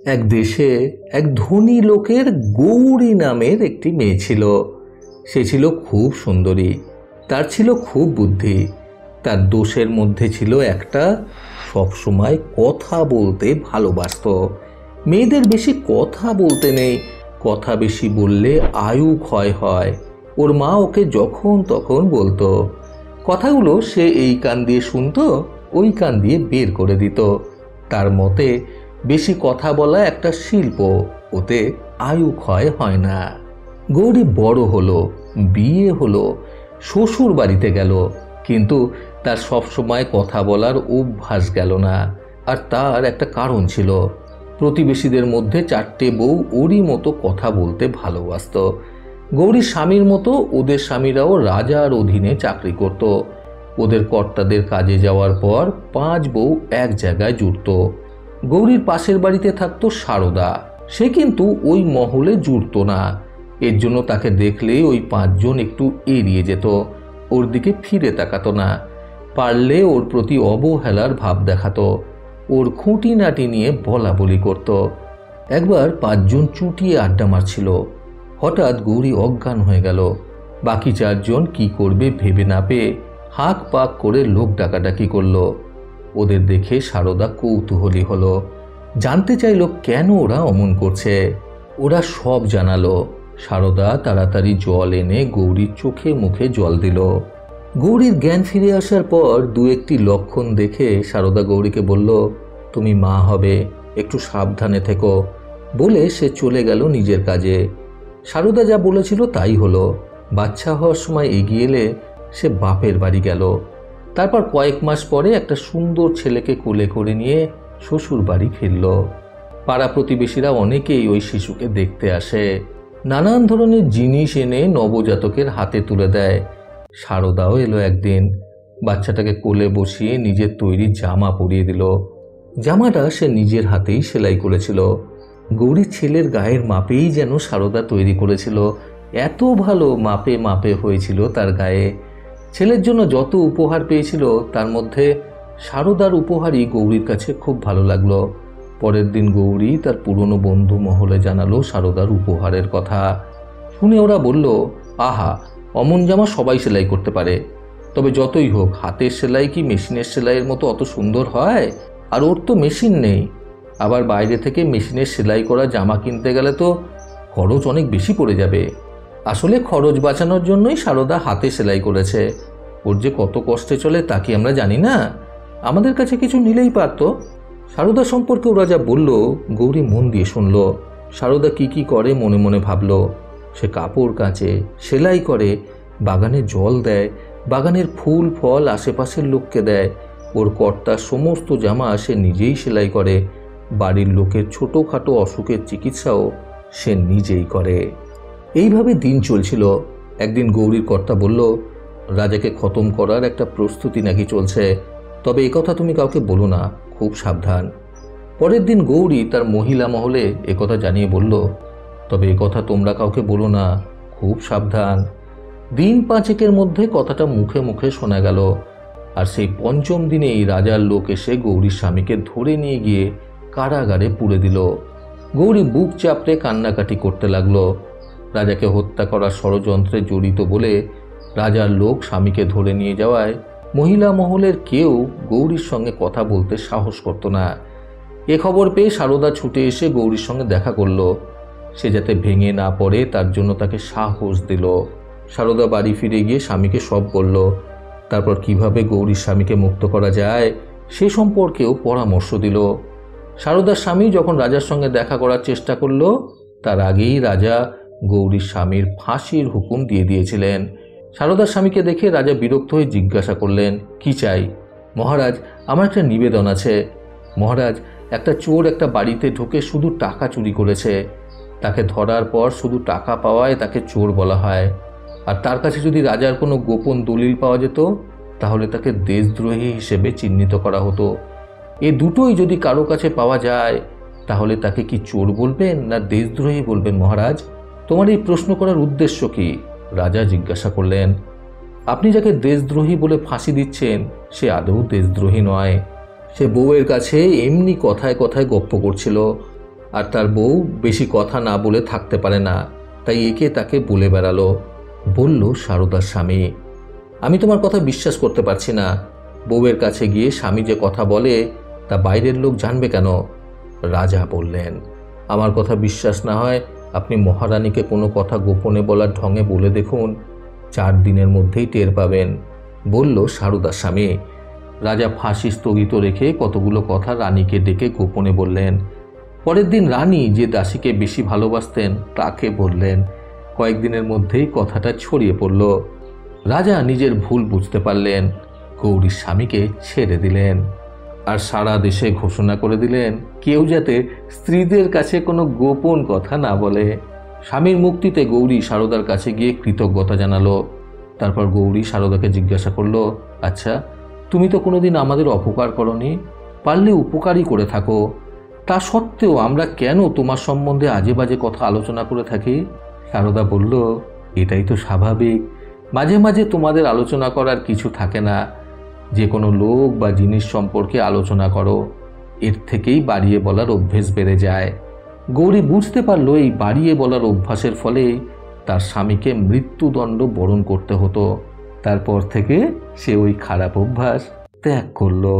এক দেশে এক ধনী লোকের গৌরী নামের একটি মেয়ে ছিল। সে ছিল খুব সুন্দরী, তার ছিল খুব বুদ্ধি। তার দোষের মধ্যে ছিল একটা, সবসময় কথা বলতে ভালোবাসত। মেয়েদের বেশি কথা বলতে নেই, কথা বেশি বললে আয়ু ক্ষয় হয়। ওর মা ওকে যখন তখন বলতো, কথাগুলো সে এই কান দিয়ে শুনতো, ওই কান দিয়ে বের করে দিত। তার মতে বেশি কথা বলা একটা শিল্প, ওতে আয়ু ক্ষয় হয় না। গৌরী বড় হলো, বিয়ে হলো, শ্বশুর বাড়িতে গেল, কিন্তু তার সবসময় কথা বলার অভ্যাস গেল না। আর তার একটা কারণ ছিল, প্রতিবেশীদের মধ্যে 4টে বউ ওরই মতো কথা বলতে ভালোবাসত। গৌরীর স্বামীর মতো ওদের স্বামীরাও রাজার অধীনে চাকরি করত। ওদের কর্তাদের কাজে যাওয়ার পর 5 বউ এক জায়গায় জুটত। গৌরীর পাশের বাড়িতে থাকতো সারদা, সে কিন্তু ওই মহলে জুটত না। এর জন্য তাকে দেখলে ওই 5 জন একটু এড়িয়ে যেত, ওর দিকে ফিরে তাকাতো না। পারলে ওর প্রতি অবহেলার ভাব দেখাতো, ওর খুঁটিনাটি নিয়ে বলা বলি করত। একবার 5 জন চুটিয়ে আড্ডা মারছিল, হঠাৎ গৌরী অজ্ঞান হয়ে গেল। বাকি 4 জন কি করবে ভেবে না পেয়ে হাঁক পাক করে লোক ডাকাডাকি করলো। ওদের দেখে সারদা কৌতূহলী হলো, জানতে চাইলো কেন ওরা অমন করছে। ওরা সব জানালো। সারদা তাড়াতাড়ি জল এনে গৌরীর চোখে মুখে জল দিল। গৌরীর জ্ঞান ফিরে আসার পর 2-1টি লক্ষণ দেখে সারদা গৌরীকে বলল, তুমি মা হবে, একটু সাবধানে থেকো। বলে সে চলে গেল নিজের কাজে। সারদা যা বলেছিল তাই হলো। বাচ্চা হওয়ার সময় এগিয়ে এলে সে বাপের বাড়ি গেল। তারপর কয়েক মাস পরে একটা সুন্দর ছেলেকে কোলে করে নিয়ে শ্বশুর বাড়ি ফিরল। পাড়া প্রতিবেশীরা অনেকেই ওই শিশুকে দেখতে আসে, নানান ধরনের জিনিস এনে নবজাতকের হাতে তুলে দেয়। সারদাও এলো একদিন, বাচ্চাটাকে কোলে বসিয়ে নিজের তৈরি জামা পরিয়ে দিল। জামাটা সে নিজের হাতেই সেলাই করেছিল। গৌরীর ছেলের গায়ের মাপেই যেন সারদা তৈরি করেছিল, এত ভালো মাপে মাপে হয়েছিল তার গায়ে। ছেলের জন্য যত উপহার পেয়েছিল তার মধ্যে সারদার উপহারই গৌরীর কাছে খুব ভালো লাগলো। পরের দিন গৌরী তার পুরনো বন্ধু মহলে জানালো সারদার উপহারের কথা। শুনে ওরা বলল, আহা, অমন জামা সবাই সেলাই করতে পারে, তবে যতই হোক হাতের সেলাই কি মেশিনের সেলাইয়ের মতো অত সুন্দর হয়? আর ওর তো মেশিন নেই, আবার বাইরে থেকে মেশিনের সেলাই করা জামা কিনতে গেলে তো খরচ অনেক বেশি পড়ে যাবে। আসলে খরচ বাঁচানোর জন্যই সারদা হাতে সেলাই করেছে। ওর যে কত কষ্টে চলে তা কি আমরা জানি না? আমাদের কাছে কিছু নিলেই পারত। সারদা সম্পর্কে ওরা যা বলল গৌরী মন দিয়ে শুনল। সারদা কি কি করে মনে মনে ভাবল। সে কাপড় কাচে, সেলাই করে, বাগানে জল দেয়, বাগানের ফুল ফল আশেপাশের লোককে দেয়। ওর কর্তার সমস্ত জামা সে নিজেই সেলাই করে, বাড়ির লোকের ছোটোখাটো অসুখের চিকিৎসাও সে নিজেই করে। এইভাবে দিন চলছিল। একদিন গৌরীর কর্তা বলল, রাজাকে খতম করার একটা প্রস্তুতি নাকি চলছে, তবে একথা তুমি কাউকে বলো না, খুব সাবধান। পরের দিন গৌরী তার মহিলা মহলে একথা জানিয়ে বলল, তবে একথা তোমরা কাউকে বলো না, খুব সাবধান। দিন 5-এর মধ্যে কথাটা মুখে মুখে শোনা গেল। আর সেই 5ম দিনেই রাজার লোক এসে গৌরীর স্বামীকে ধরে নিয়ে গিয়ে কারাগারে পুরে দিল। গৌরী বুক চাপড়ে কান্নাকাটি করতে লাগলো। রাজাকে হত্যা করার ষড়যন্ত্রে জড়িত বলে রাজার লোক স্বামীকে ধরে নিয়ে যাওয়ায় মহিলা মহলের কেউ গৌরীর সঙ্গে কথা বলতে সাহস করত না। এ খবর পেয়ে সারদা ছুটে এসে গৌরীর সঙ্গে দেখা করল। সে যাতে ভেঙে না পড়ে তার জন্য তাকে সাহস দিল। সারদা বাড়ি ফিরে গিয়ে স্বামীকে সব বলল। তারপর কিভাবে গৌরীর স্বামীকে মুক্ত করা যায় সে সম্পর্কেও পরামর্শ দিল। সারদার স্বামী যখন রাজার সঙ্গে দেখা করার চেষ্টা করল, তার আগেই রাজা গৌরীর স্বামীর ফাঁসির হুকুম দিয়ে দিয়েছিলেন। সারদার স্বামীকে দেখে রাজা বিরক্ত হয়ে জিজ্ঞাসা করলেন, কি চাই? মহারাজ, আমার একটা নিবেদন আছে। মহারাজ, একটা চোর একটা বাড়িতে ঢুকে শুধু টাকা চুরি করেছে। তাকে ধরার পর শুধু টাকা পাওয়ায় তাকে চোর বলা হয়। আর তার কাছে যদি রাজার কোনো গোপন দলিল পাওয়া যেত তাহলে তাকে দেশদ্রোহী হিসেবে চিহ্নিত করা হতো। এ দুটোই যদি কারো কাছে পাওয়া যায় তাহলে তাকে কি চোর বলবেন না দেশদ্রোহী বলবেন মহারাজ? তোমার এই প্রশ্ন করার উদ্দেশ্য কি? রাজা জিজ্ঞাসা করলেন। আপনি যাকে দেশদ্রোহী বলে ফাঁসি দিচ্ছেন সে আদৌ দেশদ্রোহী নয়। সে বউয়ের কাছে এমনি কথায় কথায় গপ্প করছিল। আর তার বউ বেশি কথা না বলে থাকতে পারে না, তাই একে তাকে বলে বেড়ালো। বলল সারদার স্বামী, আমি তোমার কথা বিশ্বাস করতে পারছি না। বউয়ের কাছে গিয়ে স্বামী যে কথা বলে তা বাইরের লোক জানবে কেন? রাজা বললেন, আমার কথা বিশ্বাস না হয় আপনি মহারানীকে কোনো কথা গোপনে বলার ঢঙে বলে দেখুন, 4 দিনের মধ্যেই টের পাবেন। বলল সারদার স্বামী। রাজা ফাঁসি স্থগিত রেখে কতগুলো কথা রানীকে ডেকে গোপনে বললেন। পরের দিন রানী যে দাসীকে বেশি ভালোবাসতেন তাকে বললেন। কয়েকদিনের মধ্যেই কথাটা ছড়িয়ে পড়ল। রাজা নিজের ভুল বুঝতে পারলেন, গৌরীর স্বামীকে ছেড়ে দিলেন। আর সারা দেশে ঘোষণা করে দিলেন কেউ যাতে স্ত্রীদের কাছে কোনো গোপন কথা না বলে। স্বামীর মুক্তিতে গৌরী সারদার কাছে গিয়ে কৃতজ্ঞতা জানালো। তারপর গৌরী সারদাকে জিজ্ঞাসা করলো, আচ্ছা, তুমি তো কোনোদিন আমাদের অপকার করনি, পারলে উপকারই করে থাকো, তা সত্ত্বেও আমরা কেন তোমার সম্বন্ধে আজে বাজে কথা আলোচনা করে থাকি? সারদা বলল, এটাই তো স্বাভাবিক। মাঝে মাঝে তোমাদের আলোচনা করার কিছু থাকে না। যে কোনো লোক বা জিনিস সম্পর্কে আলোচনা করো, এর থেকেই বাড়িয়ে বলার অভ্যেস বেড়ে যায়। গৌরী বুঝতে পারল এই বাড়িয়ে বলার অভ্যাসের ফলে তার স্বামীকে মৃত্যুদণ্ড বরণ করতে হতো। তারপর থেকে সে ওই খারাপ অভ্যাস ত্যাগ করলো।